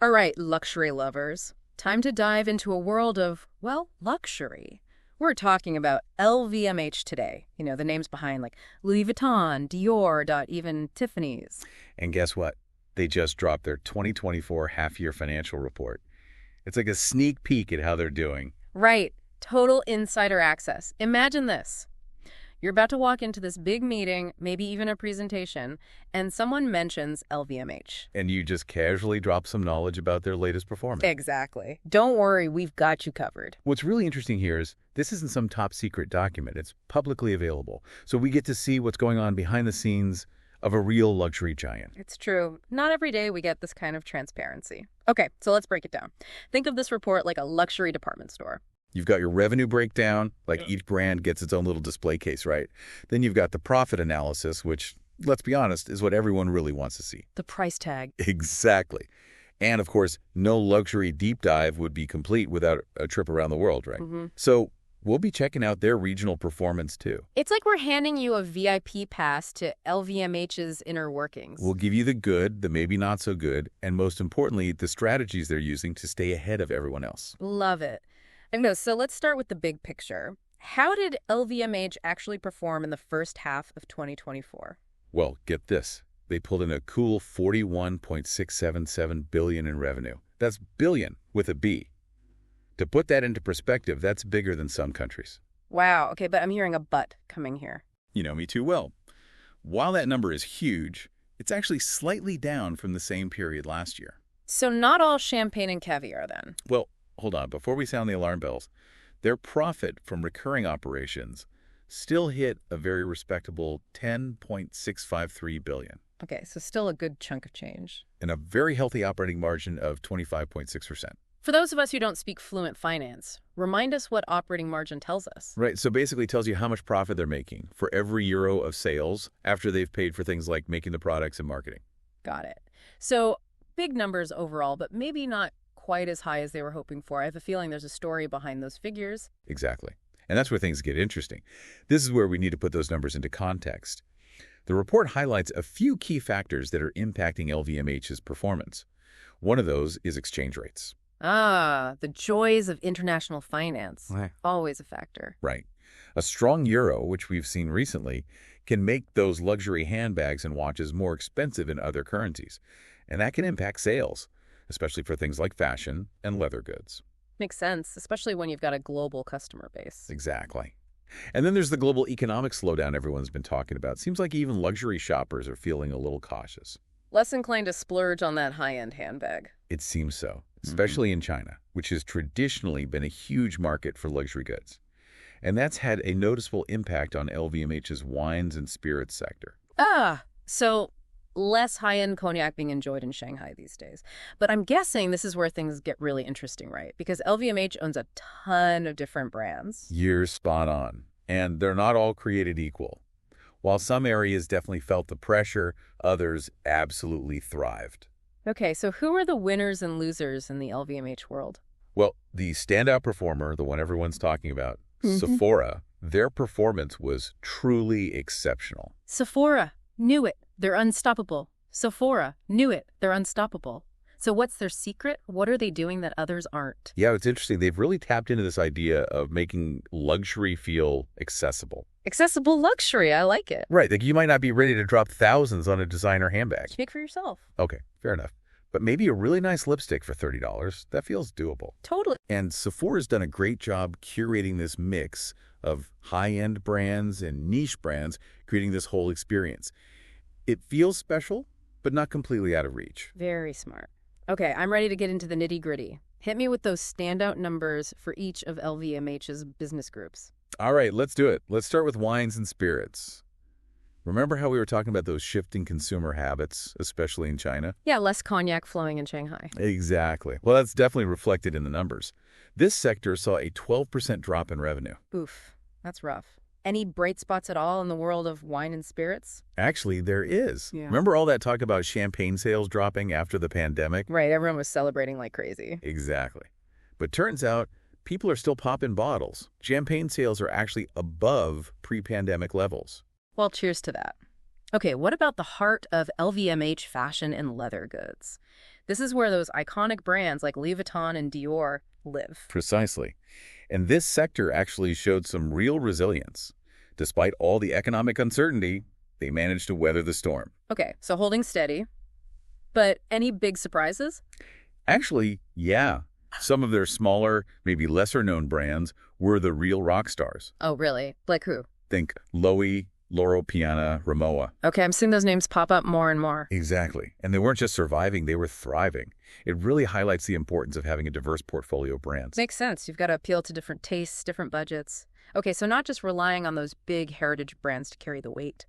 All right, luxury lovers. Time to dive into a world of, well, luxury. We're talking about LVMH today. You know, the names behind like Louis Vuitton, Dior, even Tiffany's. And guess what? They just dropped their 2024 half-year financial report. It's like a sneak peek at how they're doing. Right. Total insider access. Imagine this. You're about to walk into this big meeting, maybe even a presentation, and someone mentions LVMH. And you just casually drop some knowledge about their latest performance. Exactly. Don't worry, we've got you covered. What's really interesting here is this isn't some top-secret document. It's publicly available. So we get to see what's going on behind the scenes of a real luxury giant. It's true. Not every day we get this kind of transparency. Okay, so let's break it down. Think of this report like a luxury department store. You've got your revenue breakdown, like each brand gets its own little display case, right? Then you've got the profit analysis, which, let's be honest, is what everyone really wants to see. The price tag. Exactly. And of course, no luxury deep dive would be complete without a trip around the world, right? So we'll be checking out their regional performance too. It's like we're handing you a VIP pass to LVMH's inner workings. We'll give you the good, the maybe not so good, and most importantly, the strategies they're using to stay ahead of everyone else. Love it. So let's start with the big picture. How did LVMH actually perform in the first half of 2024? Well, get this. They pulled in a cool $41.677 billion in revenue. That's billion with a B. To put that into perspective, that's bigger than some countries. Wow. Okay, but I'm hearing a but coming here. You know me too well. While that number is huge, it's actually slightly down from the same period last year. So not all champagne and caviar then? Well, hold on. Before we sound the alarm bells, their profit from recurring operations still hit a very respectable $10.653 billion. Okay, so still a good chunk of change. And a very healthy operating margin of 25.6%. For those of us who don't speak fluent finance, remind us what operating margin tells us. Right, so basically it tells you how much profit they're making for every euro of sales after they've paid for things like making the products and marketing. Got it. So big numbers overall, but maybe not quite as high as they were hoping for. I have a feeling there's a story behind those figures. Exactly. And that's where things get interesting. This is where we need to put those numbers into context. The report highlights a few key factors that are impacting LVMH's performance. One of those is exchange rates. Ah, the joys of international finance. Right. Always a factor. Right. A strong euro, which we've seen recently, can make those luxury handbags and watches more expensive in other currencies. And that can impact sales, especially for things like fashion and leather goods. Makes sense, especially when you've got a global customer base. Exactly. And then there's the global economic slowdown everyone's been talking about. Seems like even luxury shoppers are feeling a little cautious. Less inclined to splurge on that high-end handbag. It seems so, especially in China, which has traditionally been a huge market for luxury goods. And that's had a noticeable impact on LVMH's wines and spirits sector. So less high-end cognac being enjoyed in Shanghai these days. But I'm guessing this is where things get really interesting, right? Because LVMH owns a ton of different brands. You're spot on. And they're not all created equal. While some areas definitely felt the pressure, others absolutely thrived. Okay, so who are the winners and losers in the LVMH world? Well, the standout performer, the one everyone's talking about, Sephora, their performance was truly exceptional. Sephora, knew it. They're unstoppable. Sephora, knew it. They're unstoppable. So what's their secret? What are they doing that others aren't? Yeah, it's interesting. They've really tapped into this idea of making luxury feel accessible. Accessible luxury. I like it. Right. Like you might not be ready to drop thousands on a designer handbag. Speak for yourself. Okay, fair enough. But maybe a really nice lipstick for $30, that feels doable. Totally. And Sephora's done a great job curating this mix of high-end brands and niche brands, creating this whole experience. It feels special, but not completely out of reach. Very smart. Okay, I'm ready to get into the nitty-gritty. Hit me with those standout numbers for each of LVMH's business groups. All right, let's do it. Let's start with wines and spirits. Remember how we were talking about those shifting consumer habits, especially in China? Yeah, less cognac flowing in Shanghai. Exactly. Well, that's definitely reflected in the numbers. This sector saw a 12% drop in revenue. Oof, that's rough. Any bright spots at all in the world of wine and spirits? Actually, there is. Yeah. Remember all that talk about champagne sales dropping after the pandemic? Right, everyone was celebrating like crazy. Exactly. But turns out, people are still popping bottles. Champagne sales are actually above pre-pandemic levels. Well, cheers to that. Okay, what about the heart of LVMH fashion and leather goods? This is where those iconic brands like Louis Vuitton and Dior live. Precisely. And this sector actually showed some real resilience. Despite all the economic uncertainty, they managed to weather the storm. Okay, so holding steady. But any big surprises? Actually, yeah. Some of their smaller, maybe lesser-known brands were the real rock stars. Oh, really? Like who? Think Loewe, Loro Piana, Rimowa. Okay, I'm seeing those names pop up more and more. Exactly. And they weren't just surviving, they were thriving. It really highlights the importance of having a diverse portfolio of brands. Makes sense. You've got to appeal to different tastes, different budgets. Okay, so not just relying on those big heritage brands to carry the weight.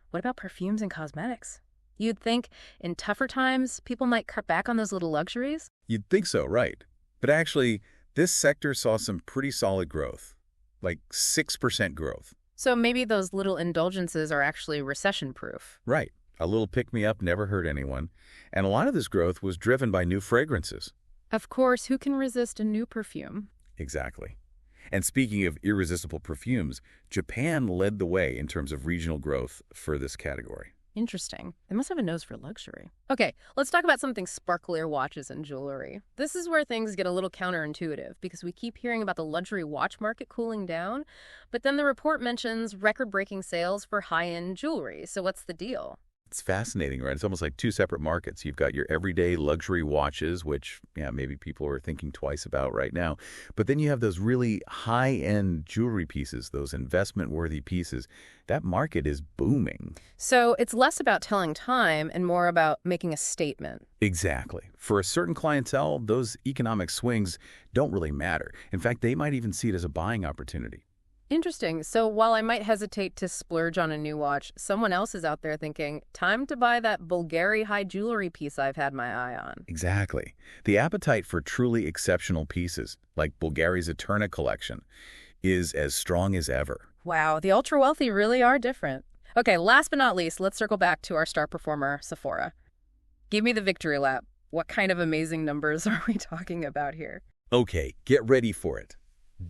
What about perfumes and cosmetics? You'd think in tougher times, people might cut back on those little luxuries? You'd think so, right? But actually, this sector saw some pretty solid growth, like 6% growth. So maybe those little indulgences are actually recession-proof. Right. A little pick-me-up never hurt anyone. And a lot of this growth was driven by new fragrances. Of course, who can resist a new perfume? Exactly. And speaking of irresistible perfumes, Japan led the way in terms of regional growth for this category. Interesting. They must have a nose for luxury. Okay, let's talk about something sparklier: watches and jewelry. This is where things get a little counterintuitive because we keep hearing about the luxury watch market cooling down, but then the report mentions record-breaking sales for high-end jewelry. So what's the deal? It's fascinating, right? It's almost like two separate markets. You've got your everyday luxury watches, which, yeah, maybe people are thinking twice about right now. But then you have those really high-end jewelry pieces, those investment-worthy pieces. That market is booming. So it's less about telling time and more about making a statement. Exactly. For a certain clientele, those economic swings don't really matter. In fact, they might even see it as a buying opportunity. Interesting. So while I might hesitate to splurge on a new watch, someone else is out there thinking, time to buy that Bulgari high jewelry piece I've had my eye on. Exactly. The appetite for truly exceptional pieces, like Bulgari's Eterna collection, is as strong as ever. Wow, the ultra-wealthy really are different. Okay, last but not least, let's circle back to our star performer, Sephora. Give me the victory lap. What kind of amazing numbers are we talking about here? Okay, get ready for it.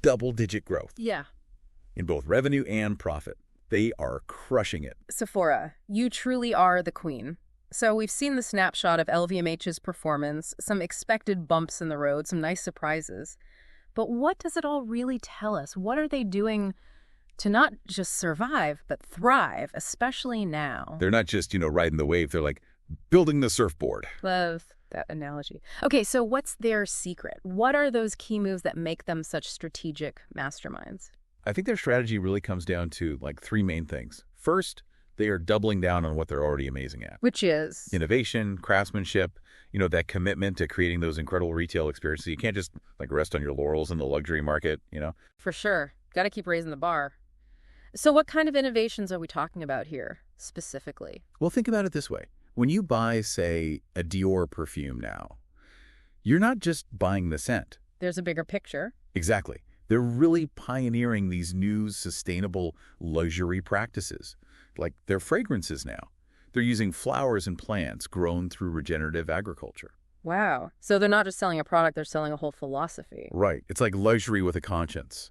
Double-digit growth. Yeah. In both revenue and profit. They are crushing it. Sephora, you truly are the queen. So we've seen the snapshot of LVMH's performance, some expected bumps in the road, some nice surprises. But what does it all really tell us? What are they doing to not just survive, but thrive, especially now? They're not just, riding the wave. They're like building the surfboard. Love that analogy. Okay, so what's their secret? What are those key moves that make them such strategic masterminds? I think their strategy really comes down to three main things. First, they are doubling down on what they're already amazing at. Which is? Innovation, craftsmanship, that commitment to creating those incredible retail experiences. You can't just rest on your laurels in the luxury market. For sure. Got to keep raising the bar. So what kind of innovations are we talking about here, specifically? Well, think about it this way. When you buy, say, a Dior perfume now, you're not just buying the scent. There's a bigger picture. Exactly. They're really pioneering these new sustainable luxury practices, like their fragrances now. They're using flowers and plants grown through regenerative agriculture. Wow. So they're not just selling a product, they're selling a whole philosophy. Right. It's like luxury with a conscience.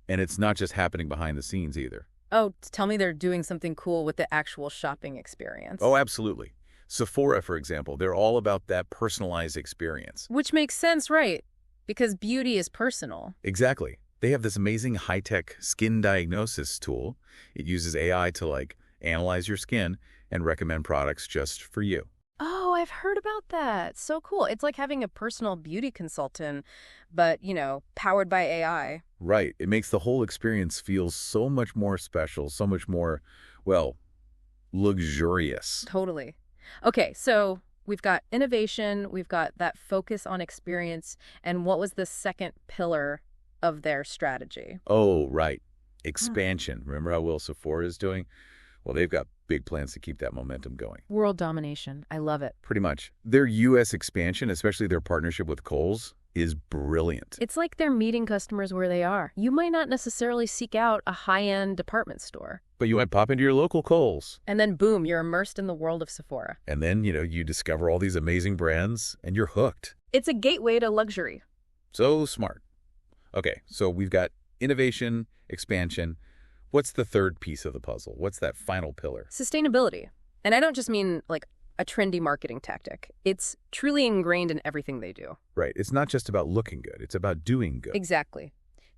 And it's not just happening behind the scenes either. Oh, tell me they're doing something cool with the actual shopping experience. Oh, absolutely. Sephora, for example, they're all about that personalized experience. Which makes sense, right? Because beauty is personal. Exactly. They have this amazing high-tech skin diagnosis tool. It uses AI to, analyze your skin and recommend products just for you. Oh, I've heard about that. So cool. It's like having a personal beauty consultant, but, powered by AI. Right. It makes the whole experience feel so much more special, so much more, luxurious. Totally. Okay, so we've got innovation, we've got that focus on experience, and what was the second pillar of their strategy? Oh, right. Expansion. Remember how well Sephora is doing? Well, they've got big plans to keep that momentum going. World domination. I love it. Pretty much. Their U.S. expansion, especially their partnership with Kohl's, is brilliant. It's like they're meeting customers where they are. You might not necessarily seek out a high-end department store. But you might pop into your local Kohl's. And then, boom, you're immersed in the world of Sephora. And then, you discover all these amazing brands, and you're hooked. It's a gateway to luxury. So smart. Okay, so we've got innovation, expansion. What's the third piece of the puzzle? What's that final pillar? Sustainability. And I don't just mean, a trendy marketing tactic. It's truly ingrained in everything they do. Right. It's not just about looking good. It's about doing good. Exactly.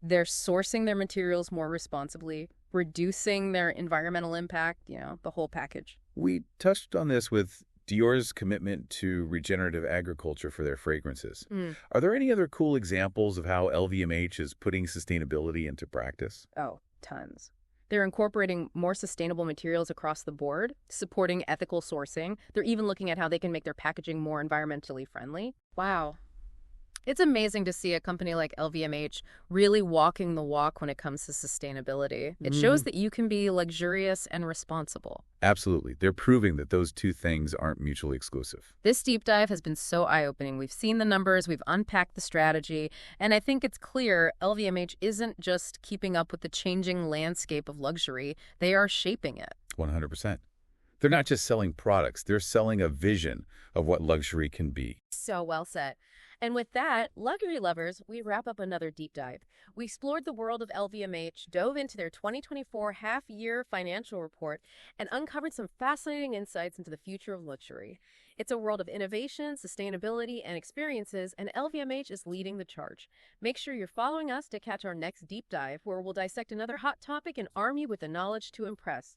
They're sourcing their materials more responsibly, reducing their environmental impact, the whole package. We touched on this with Dior's commitment to regenerative agriculture for their fragrances. Are there any other cool examples of how LVMH is putting sustainability into practice? Oh, tons. They're incorporating more sustainable materials across the board, supporting ethical sourcing. They're even looking at how they can make their packaging more environmentally friendly. Wow. It's amazing to see a company like LVMH really walking the walk when it comes to sustainability. It shows that you can be luxurious and responsible. Absolutely. They're proving that those two things aren't mutually exclusive. This deep dive has been so eye-opening. We've seen the numbers, we've unpacked the strategy, and I think it's clear LVMH isn't just keeping up with the changing landscape of luxury, they are shaping it. 100%. They're not just selling products, they're selling a vision of what luxury can be. So well said. And with that, luxury lovers, we wrap up another deep dive. We explored the world of LVMH, dove into their 2024 half-year financial report, and uncovered some fascinating insights into the future of luxury. It's a world of innovation, sustainability, and experiences, and LVMH is leading the charge. Make sure you're following us to catch our next deep dive, where we'll dissect another hot topic and arm you with the knowledge to impress.